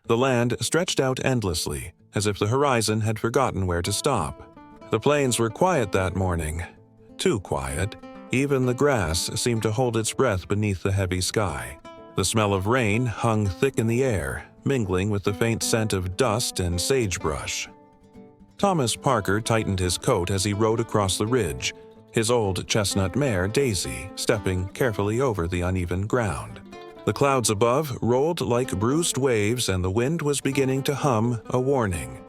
The land stretched out endlessly, as if the horizon had forgotten where to stop. The plains were quiet that morning. Too quiet. Even the grass seemed to hold its breath beneath the heavy sky. The smell of rain hung thick in the air, mingling with the faint scent of dust and sagebrush. Thomas Parker tightened his coat as he rode across the ridge, his old chestnut mare, Daisy, stepping carefully over the uneven ground. The clouds above rolled like bruised waves, and the wind was beginning to hum a warning.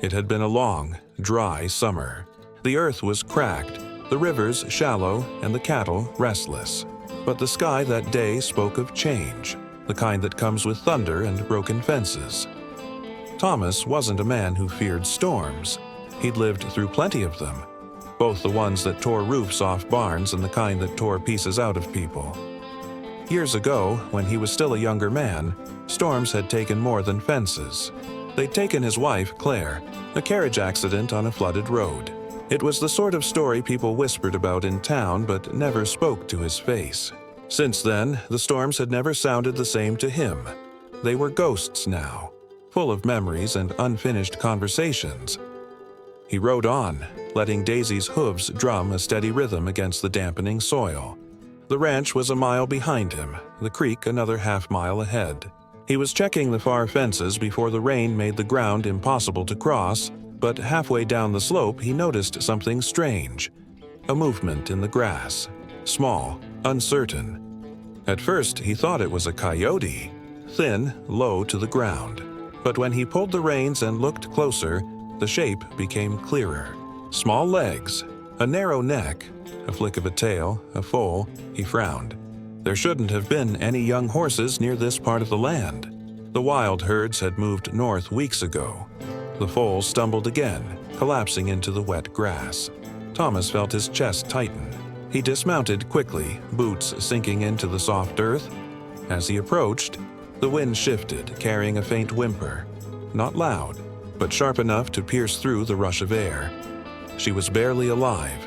It had been a long, dry summer. The earth was cracked, the rivers shallow, and the cattle restless. But the sky that day spoke of change, the kind that comes with thunder and broken fences. Thomas wasn't a man who feared storms. He'd lived through plenty of them, both the ones that tore roofs off barns and the kind that tore pieces out of people. Years ago, when he was still a younger man, storms had taken more than fences. They'd taken his wife, Claire, a carriage accident on a flooded road. It was the sort of story people whispered about in town but never spoke to his face. Since then, the storms had never sounded the same to him. They were ghosts now, full of memories and unfinished conversations. He rode on, letting Daisy's hooves drum a steady rhythm against the dampening soil. The ranch was a mile behind him, the creek another half-mile ahead. He was checking the far fences before the rain made the ground impossible to cross, but halfway down the slope he noticed something strange. A movement in the grass, small, uncertain. At first he thought it was a coyote, thin, low to the ground. But when he pulled the reins and looked closer, the shape became clearer. Small legs, a narrow neck, a flick of a tail, a foal. He frowned. There shouldn't have been any young horses near this part of the land. The wild herds had moved north weeks ago. The foal stumbled again, collapsing into the wet grass. Thomas felt his chest tighten. He dismounted quickly, boots sinking into the soft earth. As he approached, the wind shifted, carrying a faint whimper. Not loud, but sharp enough to pierce through the rush of air. She was barely alive.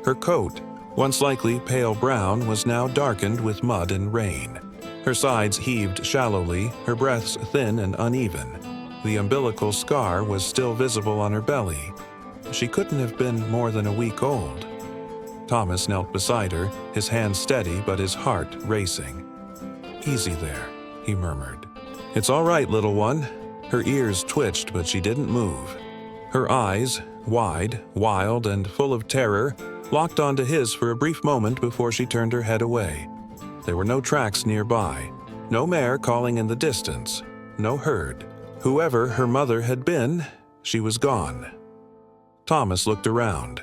Her coat, once likely pale brown, was now darkened with mud and rain. Her sides heaved shallowly, her breaths thin and uneven. The umbilical scar was still visible on her belly. She couldn't have been more than a week old. Thomas knelt beside her, his hands steady but his heart racing. "Easy there," he murmured. "It's all right, little one." Her ears twitched, but she didn't move. Her eyes, wide, wild, and full of terror, locked onto his for a brief moment before she turned her head away. There were no tracks nearby, no mare calling in the distance, no herd. Whoever her mother had been, she was gone. Thomas looked around.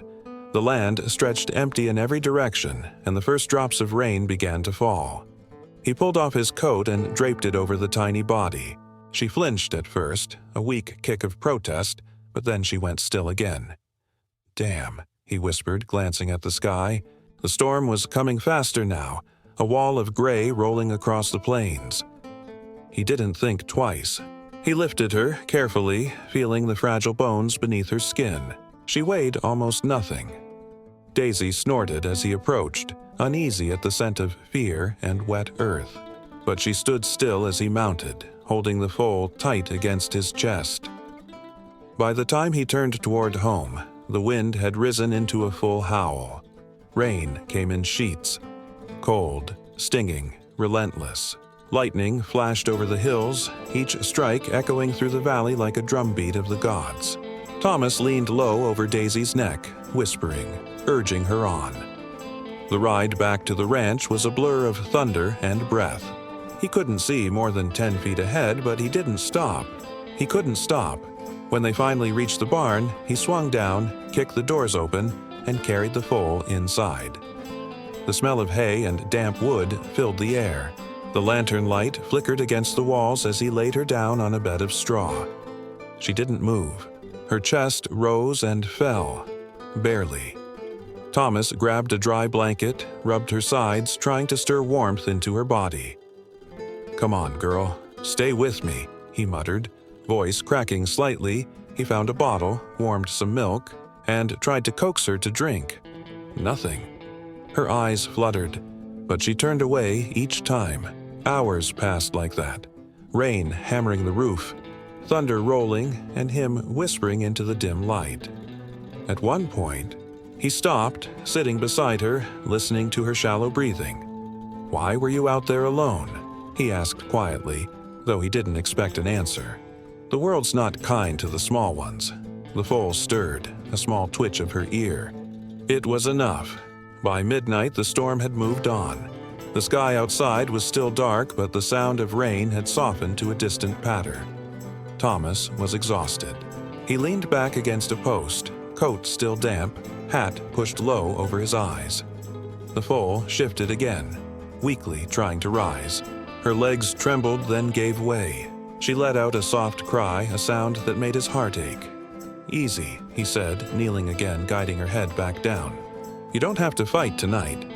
The land stretched empty in every direction, and the first drops of rain began to fall. He pulled off his coat and draped it over the tiny body. She flinched at first, a weak kick of protest, but then she went still again. "Damn," he whispered, glancing at the sky. The storm was coming faster now, a wall of gray rolling across the plains. He didn't think twice. He lifted her carefully, feeling the fragile bones beneath her skin. She weighed almost nothing. Daisy snorted as he approached, uneasy at the scent of fear and wet earth. But she stood still as he mounted, holding the foal tight against his chest. By the time he turned toward home, the wind had risen into a full howl. Rain came in sheets, cold, stinging, relentless. Lightning flashed over the hills, each strike echoing through the valley like a drumbeat of the gods. Thomas leaned low over Daisy's neck, whispering, urging her on. The ride back to the ranch was a blur of thunder and breath. He couldn't see more than 10 feet ahead, but he didn't stop. He couldn't stop. When they finally reached the barn, he swung down, kicked the doors open, and carried the foal inside. The smell of hay and damp wood filled the air. The lantern light flickered against the walls as he laid her down on a bed of straw. She didn't move. Her chest rose and fell, barely. Thomas grabbed a dry blanket, rubbed her sides, trying to stir warmth into her body. "Come on, girl. Stay with me," he muttered. Voice cracking slightly, he found a bottle, warmed some milk, and tried to coax her to drink. Nothing. Her eyes fluttered, but she turned away each time. Hours passed like that. rain hammering the roof, thunder rolling, and him whispering into the dim light. At one point, he stopped, sitting beside her, listening to her shallow breathing. "Why were you out there alone?" he asked quietly, though he didn't expect an answer. "The world's not kind to the small ones." The foal stirred, a small twitch of her ear. It was enough. By midnight, the storm had moved on. The sky outside was still dark, but the sound of rain had softened to a distant patter. Thomas was exhausted. He leaned back against a post, coat still damp, hat pushed low over his eyes. The foal shifted again, weakly trying to rise. Her legs trembled, then gave way. She let out a soft cry, a sound that made his heart ache. "Easy," he said, kneeling again, guiding her head back down. "You don't have to fight tonight."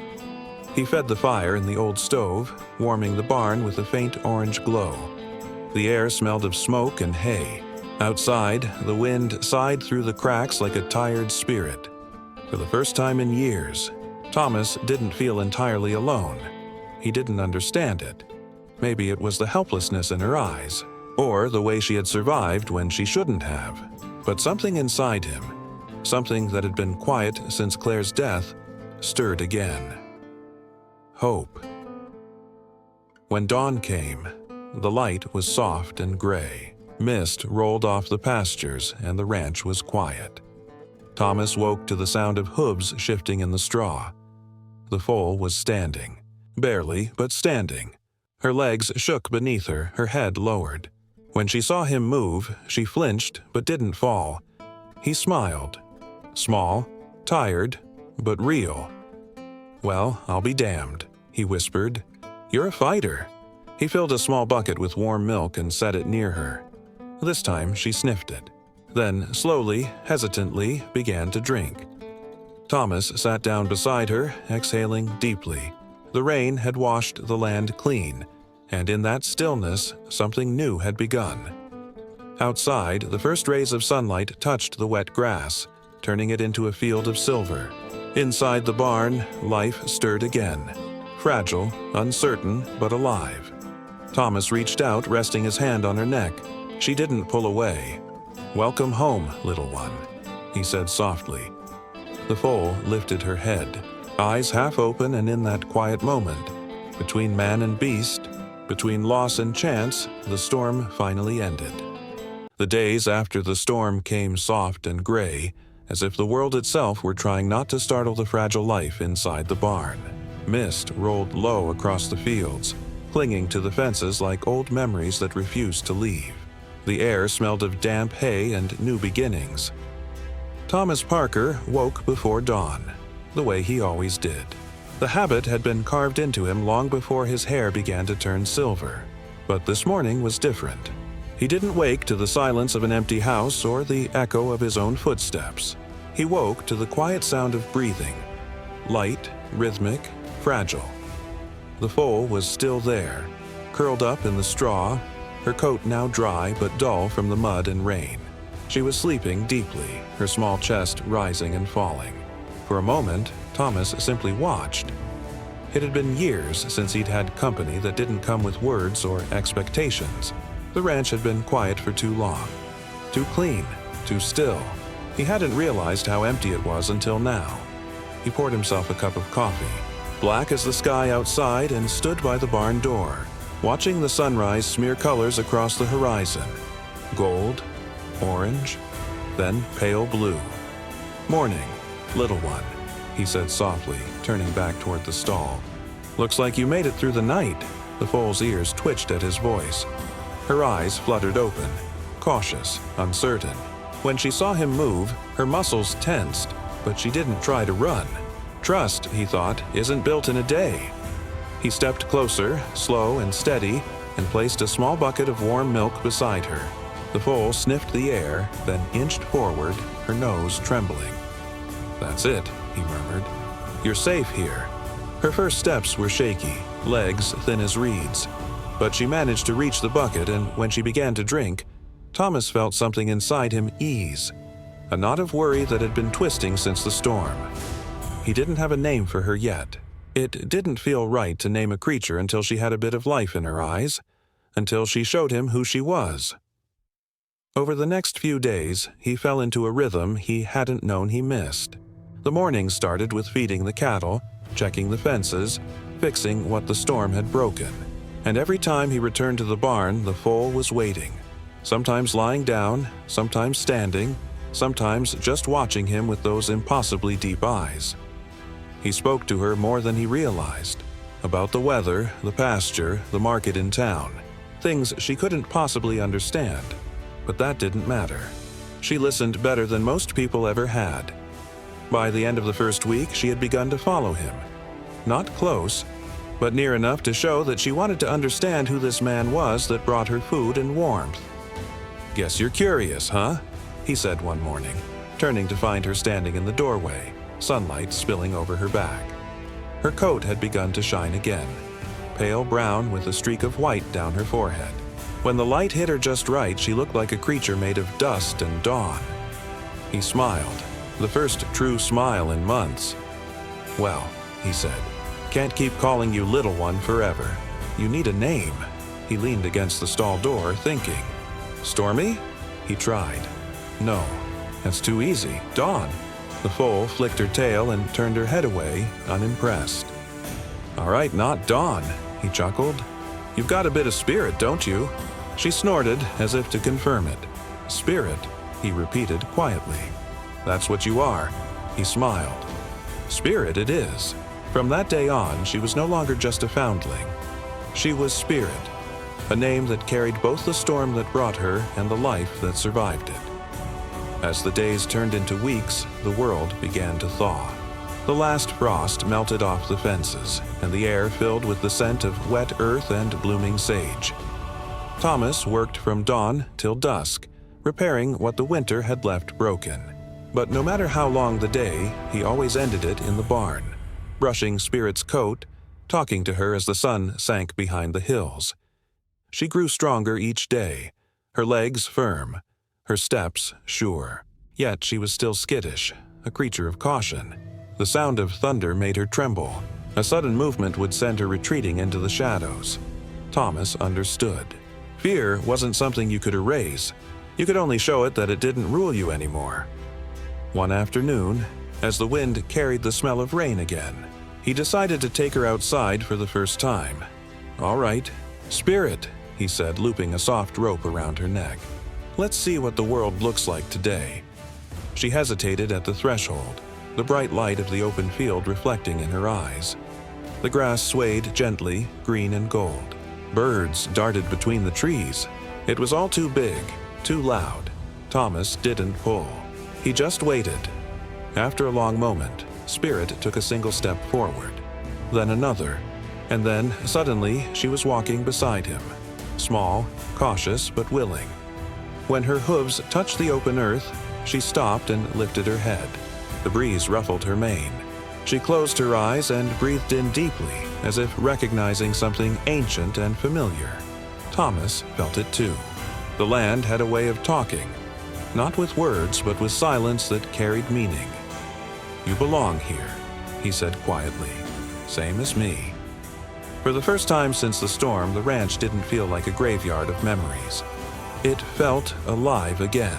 He fed the fire in the old stove, warming the barn with a faint orange glow. The air smelled of smoke and hay. Outside, the wind sighed through the cracks like a tired spirit. For the first time in years, Thomas didn't feel entirely alone. He didn't understand it. Maybe it was the helplessness in her eyes, or the way she had survived when she shouldn't have. But something inside him, something that had been quiet since Claire's death, stirred again. Hope. When dawn came, the light was soft and gray. Mist rolled off the pastures and the ranch was quiet. Thomas woke to the sound of hooves shifting in the straw. The foal was standing. Barely, but standing. Her legs shook beneath her, her head lowered. When she saw him move, she flinched but didn't fall. He smiled. Small, tired, but real. "Well, I'll be damned," he whispered. "You're a fighter." He filled a small bucket with warm milk and set it near her. This time she sniffed it, then slowly, hesitantly, began to drink. Thomas sat down beside her, exhaling deeply. The rain had washed the land clean, and in that stillness, something new had begun. Outside, the first rays of sunlight touched the wet grass, turning it into a field of silver. Inside the barn, life stirred again. Fragile, uncertain, but alive. Thomas reached out, resting his hand on her neck. She didn't pull away. "Welcome home, little one," he said softly. The foal lifted her head, eyes half open, and in that quiet moment, between man and beast, between loss and chance, the storm finally ended. The days after the storm came soft and gray, as if the world itself were trying not to startle the fragile life inside the barn. Mist rolled low across the fields, clinging to the fences like old memories that refused to leave. The air smelled of damp hay and new beginnings. Thomas Parker woke before dawn, the way he always did. The habit had been carved into him long before his hair began to turn silver. But this morning was different. He didn't wake to the silence of an empty house or the echo of his own footsteps. He woke to the quiet sound of breathing. Light, rhythmic, fragile. The foal was still there, curled up in the straw, her coat now dry but dull from the mud and rain. She was sleeping deeply, her small chest rising and falling. For a moment, Thomas simply watched. It had been years since he'd had company that didn't come with words or expectations. The ranch had been quiet for too long. Too clean, too still. He hadn't realized how empty it was until now. He poured himself a cup of coffee, black as the sky outside, and stood by the barn door, watching the sunrise smear colors across the horizon. Gold, orange, then pale blue. "Morning, little one," he said softly, turning back toward the stall. "Looks like you made it through the night." The foal's ears twitched at his voice. Her eyes fluttered open, cautious, uncertain. When she saw him move, her muscles tensed, but she didn't try to run. Trust, he thought, isn't built in a day. He stepped closer, slow and steady, and placed a small bucket of warm milk beside her. The foal sniffed the air, then inched forward, her nose trembling. "That's it," he murmured. "You're safe here." Her first steps were shaky, legs thin as reeds. But she managed to reach the bucket, and when she began to drink, Thomas felt something inside him ease, a knot of worry that had been twisting since the storm. He didn't have a name for her yet. It didn't feel right to name a creature until she had a bit of life in her eyes. until she showed him who she was. Over the next few days, he fell into a rhythm he hadn't known he missed. The mornings started with feeding the cattle, checking the fences, fixing what the storm had broken. And every time he returned to the barn, the foal was waiting, sometimes lying down, sometimes standing, sometimes just watching him with those impossibly deep eyes. He spoke to her more than he realized, about the weather, the pasture, the market in town, things she couldn't possibly understand. But that didn't matter. She listened better than most people ever had. By the end of the first week, she had begun to follow him. Not close, but near enough to show that she wanted to understand who this man was that brought her food and warmth. "Guess you're curious, huh?" he said one morning, turning to find her standing in the doorway, sunlight spilling over her back. Her coat had begun to shine again, pale brown with a streak of white down her forehead. When the light hit her just right, she looked like a creature made of dust and dawn. He smiled, the first true smile in months. "Well," he said, "can't keep calling you little one forever. You need a name." He leaned against the stall door, thinking. "Stormy?" He tried. "No, that's too easy. Dawn." The foal flicked her tail and turned her head away, unimpressed. "All right, not Dawn," he chuckled. "You've got a bit of spirit, don't you?" She snorted, as if to confirm it. "Spirit," he repeated quietly. "That's what you are." He smiled. "Spirit it is." From that day on, she was no longer just a foundling. She was Spirit, a name that carried both the storm that brought her and the life that survived it. As the days turned into weeks, the world began to thaw. The last frost melted off the fences, and the air filled with the scent of wet earth and blooming sage. Thomas worked from dawn till dusk, repairing what the winter had left broken. But no matter how long the day, he always ended it in the barn, brushing Spirit's coat, talking to her as the sun sank behind the hills. She grew stronger each day, her legs firm, her steps sure. Yet she was still skittish, a creature of caution. The sound of thunder made her tremble. A sudden movement would send her retreating into the shadows. Thomas understood. Fear wasn't something you could erase. You could only show it that it didn't rule you anymore. One afternoon, as the wind carried the smell of rain again, he decided to take her outside for the first time. "All right, Spirit," he said, looping a soft rope around her neck. "Let's see what the world looks like today." She hesitated at the threshold, the bright light of the open field reflecting in her eyes. The grass swayed gently, green and gold. Birds darted between the trees. It was all too big, too loud. Thomas didn't pull. He just waited. After a long moment, Spirit took a single step forward, then another, and then, suddenly, she was walking beside him, small, cautious, but willing. When her hooves touched the open earth, she stopped and lifted her head. The breeze ruffled her mane. She closed her eyes and breathed in deeply, as if recognizing something ancient and familiar. Thomas felt it too. The land had a way of talking, not with words, but with silence that carried meaning. "You belong here," he said quietly. "Same as me." For the first time since the storm, the ranch didn't feel like a graveyard of memories. It felt alive again.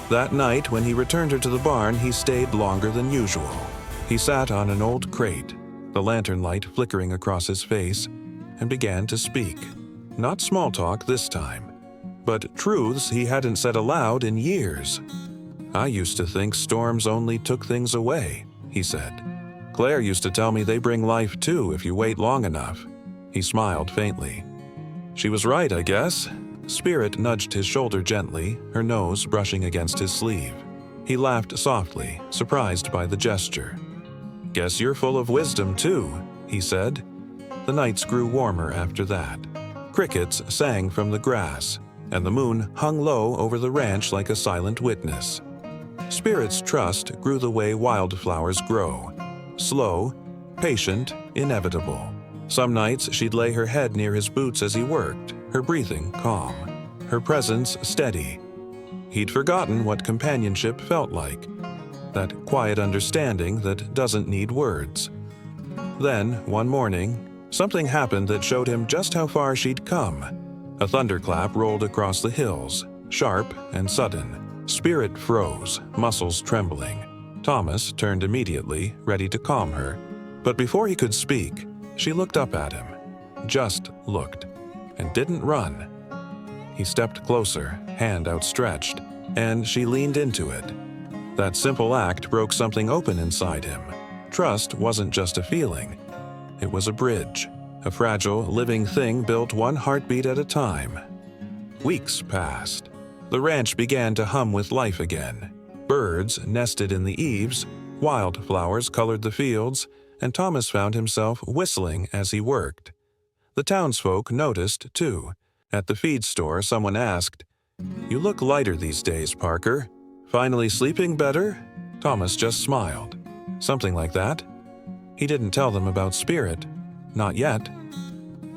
That night, when he returned her to the barn, he stayed longer than usual. He sat on an old crate, the lantern light flickering across his face, and began to speak. Not small talk this time, but truths he hadn't said aloud in years. "I used to think storms only took things away," he said. "Claire used to tell me they bring life too if you wait long enough." He smiled faintly. "She was right, I guess." Spirit nudged his shoulder gently, her nose brushing against his sleeve. He laughed softly, surprised by the gesture. "Guess you're full of wisdom too," he said. The nights grew warmer after that. Crickets sang from the grass, and the moon hung low over the ranch like a silent witness. Spirit's trust grew the way wildflowers grow, slow, patient, inevitable. Some nights she'd lay her head near his boots as he worked, her breathing calm, her presence steady. He'd forgotten what companionship felt like, that quiet understanding that doesn't need words. Then, one morning, something happened that showed him just how far she'd come. A thunderclap rolled across the hills, sharp and sudden. Spirit froze, muscles trembling. Thomas turned immediately, ready to calm her. But before he could speak, she looked up at him. Just looked, and didn't run. He stepped closer, hand outstretched, and she leaned into it. That simple act broke something open inside him. Trust wasn't just a feeling. It was a bridge, a fragile, living thing built one heartbeat at a time. Weeks passed. The ranch began to hum with life again. Birds nested in the eaves, wildflowers colored the fields, and Thomas found himself whistling as he worked. The townsfolk noticed, too. At the feed store, someone asked, "You look lighter these days, Parker. Finally sleeping better?" Thomas just smiled. Something like that. He didn't tell them about Spirit. Not yet.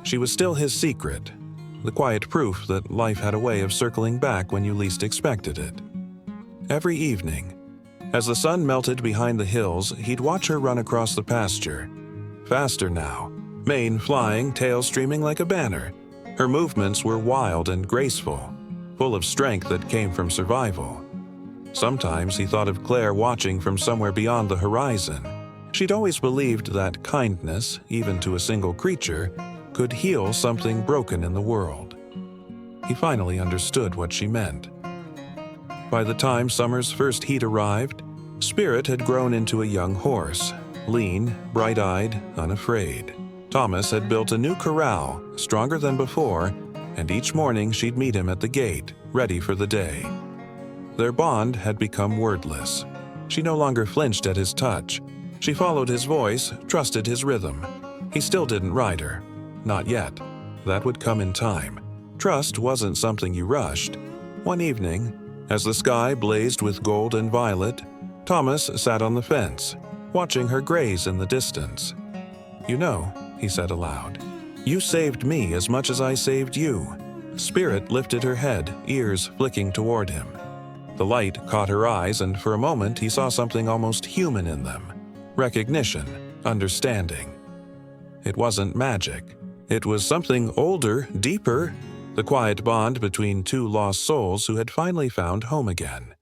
She was still his secret, the quiet proof that life had a way of circling back when you least expected it. Every evening, as the sun melted behind the hills, he'd watch her run across the pasture. Faster now, mane flying, tail streaming like a banner. Her movements were wild and graceful, full of strength that came from survival. Sometimes he thought of Claire watching from somewhere beyond the horizon. She'd always believed that kindness, even to a single creature, could heal something broken in the world. He finally understood what she meant. By the time summer's first heat arrived, Spirit had grown into a young horse, lean, bright-eyed, unafraid. Thomas had built a new corral, stronger than before, and each morning she'd meet him at the gate, ready for the day. Their bond had become wordless. She no longer flinched at his touch. She followed his voice, trusted his rhythm. He still didn't ride her. Not yet. That would come in time. Trust wasn't something you rushed. One evening, as the sky blazed with gold and violet, Thomas sat on the fence, watching her graze in the distance. "You know," he said aloud, "you saved me as much as I saved you." Spirit lifted her head, ears flicking toward him. The light caught her eyes, and for a moment he saw something almost human in them. Recognition, understanding. It wasn't magic. It was something older, deeper, the quiet bond between two lost souls who had finally found home again.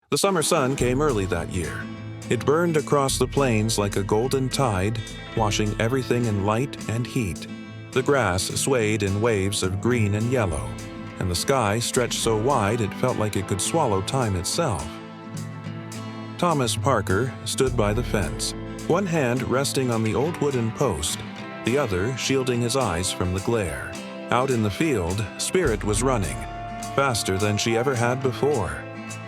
The summer sun came early that year. It burned across the plains like a golden tide, washing everything in light and heat. The grass swayed in waves of green and yellow, and the sky stretched so wide it felt like it could swallow time itself. Thomas Parker stood by the fence, one hand resting on the old wooden post, the other shielding his eyes from the glare. Out in the field, Spirit was running, faster than she ever had before.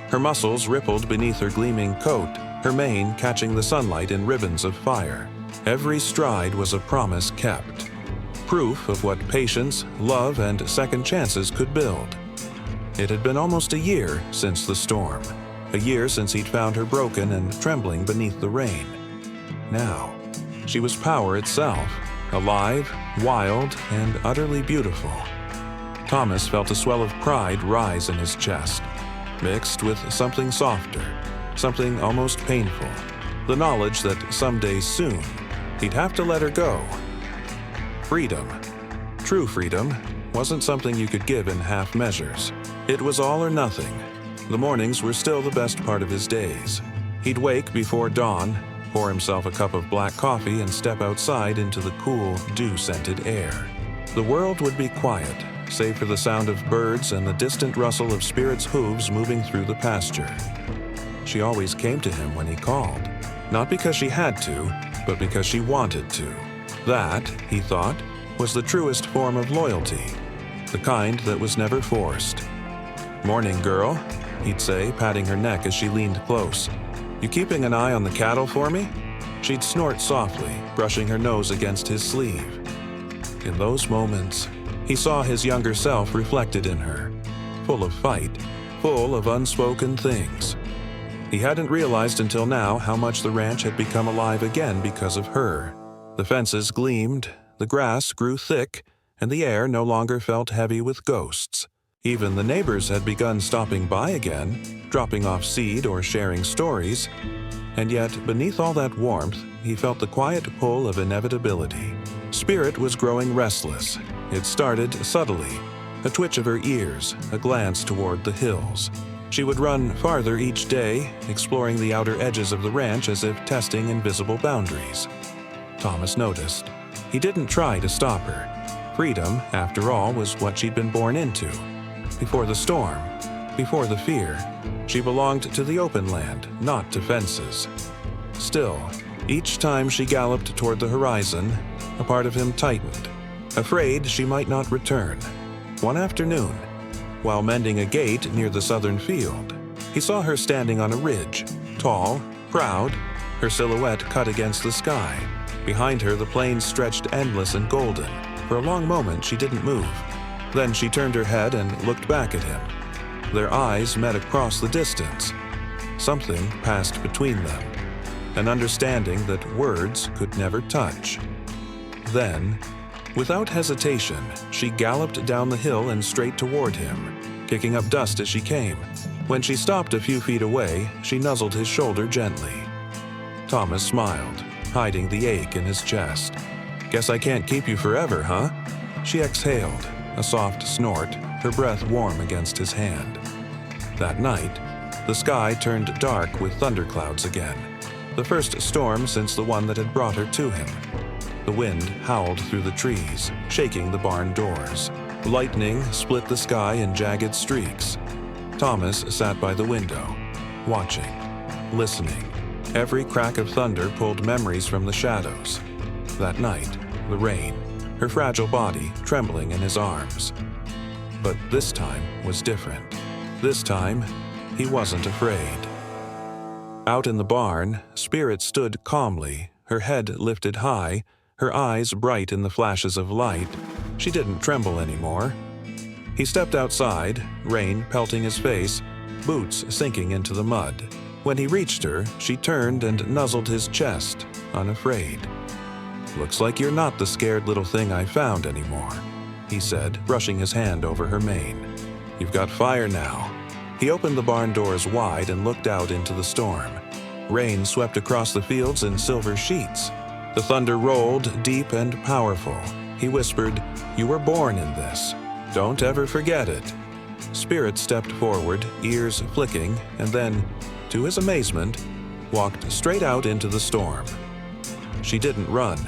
Her muscles rippled beneath her gleaming coat, her mane catching the sunlight in ribbons of fire. Every stride was a promise kept, proof of what patience, love, and second chances could build. It had been almost a year since the storm, a year since he'd found her broken and trembling beneath the rain. Now, she was power itself, alive, wild, and utterly beautiful. Thomas felt a swell of pride rise in his chest, mixed with something softer, something almost painful, the knowledge that someday soon he'd have to let her go. Freedom, true freedom, wasn't something you could give in half measures. It was all or nothing. The mornings were still the best part of his days. He'd wake before dawn, pour himself a cup of black coffee, and step outside into the cool, dew-scented air. The world would be quiet, save for the sound of birds and the distant rustle of Spirit's hooves moving through the pasture. She always came to him when he called, not because she had to, but because she wanted to. That, he thought, was the truest form of loyalty, the kind that was never forced. "Morning, girl," he'd say, patting her neck as she leaned close. "You keeping an eye on the cattle for me?" She'd snort softly, brushing her nose against his sleeve. In those moments, he saw his younger self reflected in her, full of fight, full of unspoken things. He hadn't realized until now how much the ranch had become alive again because of her. The fences gleamed, the grass grew thick, and the air no longer felt heavy with ghosts. Even the neighbors had begun stopping by again, dropping off seed or sharing stories. And yet, beneath all that warmth, he felt the quiet pull of inevitability. Spirit was growing restless. It started subtly, a twitch of her ears, a glance toward the hills. She would run farther each day, exploring the outer edges of the ranch as if testing invisible boundaries. Thomas noticed. He didn't try to stop her. Freedom, after all, was what she'd been born into. Before the storm, before the fear, she belonged to the open land, not to fences. Still, each time she galloped toward the horizon, a part of him tightened, afraid she might not return. One afternoon, while mending a gate near the southern field, he saw her standing on a ridge, tall, proud, her silhouette cut against the sky. Behind her, the plains stretched endless and golden. For a long moment, she didn't move. Then she turned her head and looked back at him. Their eyes met across the distance. Something passed between them, an understanding that words could never touch. Then, without hesitation, she galloped down the hill and straight toward him, kicking up dust as she came. When she stopped a few feet away, she nuzzled his shoulder gently. Thomas smiled, hiding the ache in his chest. "Guess I can't keep you forever, huh?" She exhaled, a soft snort, her breath warm against his hand. That night, the sky turned dark with thunderclouds again, the first storm since the one that had brought her to him. The wind howled through the trees, shaking the barn doors. Lightning split the sky in jagged streaks. Thomas sat by the window, watching, listening. Every crack of thunder pulled memories from the shadows. That night, the rain, her fragile body trembling in his arms. But this time was different. This time, he wasn't afraid. Out in the barn, Spirit stood calmly, her head lifted high, her eyes bright in the flashes of light. She didn't tremble anymore. He stepped outside, rain pelting his face, boots sinking into the mud. When he reached her, she turned and nuzzled his chest, unafraid. "Looks like you're not the scared little thing I found anymore," he said, brushing his hand over her mane. "You've got fire now." He opened the barn doors wide and looked out into the storm. Rain swept across the fields in silver sheets. The thunder rolled deep and powerful. He whispered, "You were born in this. Don't ever forget it." Spirit stepped forward, ears flicking, and then, to his amazement, walked straight out into the storm. She didn't run.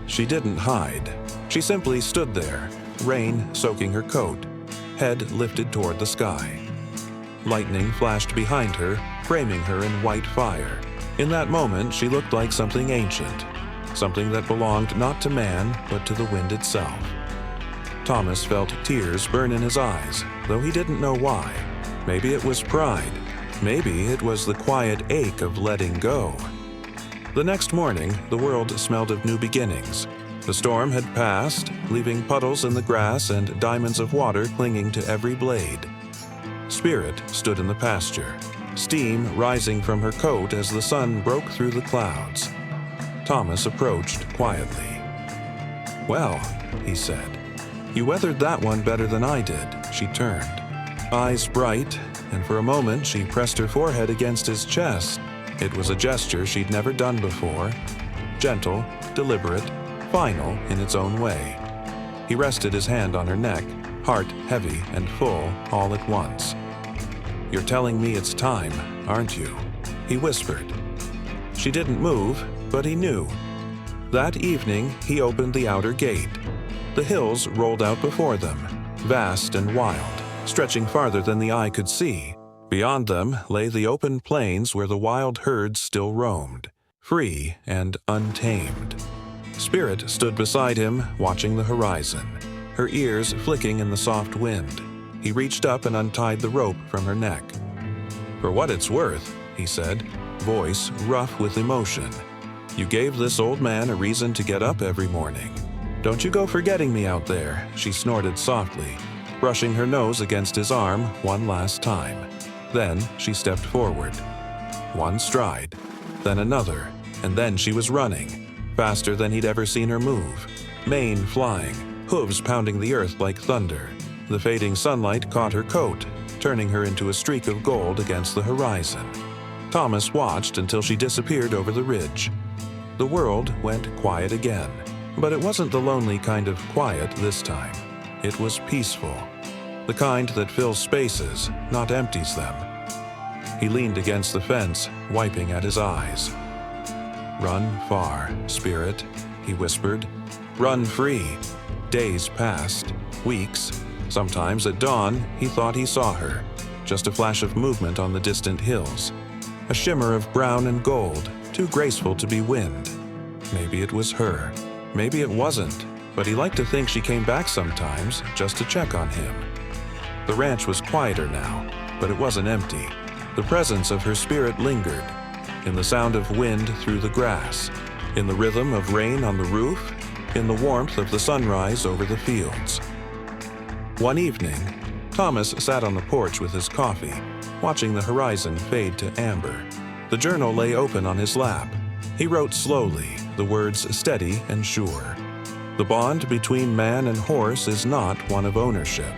She didn't hide. She simply stood there, rain soaking her coat, head lifted toward the sky. Lightning flashed behind her, framing her in white fire. In that moment, she looked like something ancient, something that belonged not to man, but to the wind itself. Thomas felt tears burn in his eyes, though he didn't know why. Maybe it was pride. Maybe it was the quiet ache of letting go. The next morning, the world smelled of new beginnings. The storm had passed, leaving puddles in the grass and diamonds of water clinging to every blade. Spirit stood in the pasture, steam rising from her coat as the sun broke through the clouds. Thomas approached quietly. "Well," he said, "you weathered that one better than I did." She turned, eyes bright, and for a moment she pressed her forehead against his chest. It was a gesture she'd never done before, gentle, deliberate, final in its own way. He rested his hand on her neck, heart heavy and full all at once. "You're telling me it's time, aren't you?" he whispered. She didn't move, but he knew. That evening, he opened the outer gate. The hills rolled out before them, vast and wild, stretching farther than the eye could see. Beyond them lay the open plains where the wild herds still roamed, free and untamed. Spirit stood beside him, watching the horizon, her ears flicking in the soft wind. He reached up and untied the rope from her neck. "For what it's worth," he said, voice rough with emotion, "you gave this old man a reason to get up every morning. Don't you go forgetting me out there," she snorted softly, brushing her nose against his arm one last time. Then she stepped forward. One stride, then another, and then she was running, faster than he'd ever seen her move, mane flying, hooves pounding the earth like thunder. The fading sunlight caught her coat, turning her into a streak of gold against the horizon. Thomas watched until she disappeared over the ridge. The world went quiet again, but it wasn't the lonely kind of quiet this time. It was peaceful. the kind that fills spaces, not empties them. He leaned against the fence, wiping at his eyes. "Run far, spirit," he whispered. "Run free." Days passed, weeks. Sometimes at dawn, he thought he saw her, just a flash of movement on the distant hills. A shimmer of brown and gold, too graceful to be wind. Maybe it was her. Maybe it wasn't, but he liked to think she came back sometimes just to check on him. The ranch was quieter now, but it wasn't empty. The presence of her spirit lingered, in the sound of wind through the grass, in the rhythm of rain on the roof, in the warmth of the sunrise over the fields. One evening, Thomas sat on the porch with his coffee, watching the horizon fade to amber. The journal lay open on his lap. He wrote slowly, the words steady and sure. The bond between man and horse is not one of ownership.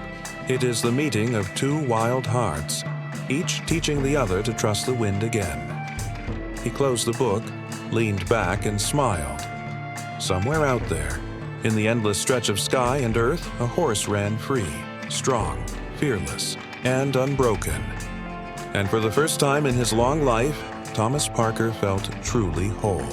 It is the meeting of two wild hearts, each teaching the other to trust the wind again. He closed the book, leaned back, and smiled. Somewhere out there, in the endless stretch of sky and earth, a horse ran free, strong, fearless, and unbroken. And for the first time in his long life, Thomas Parker felt truly whole.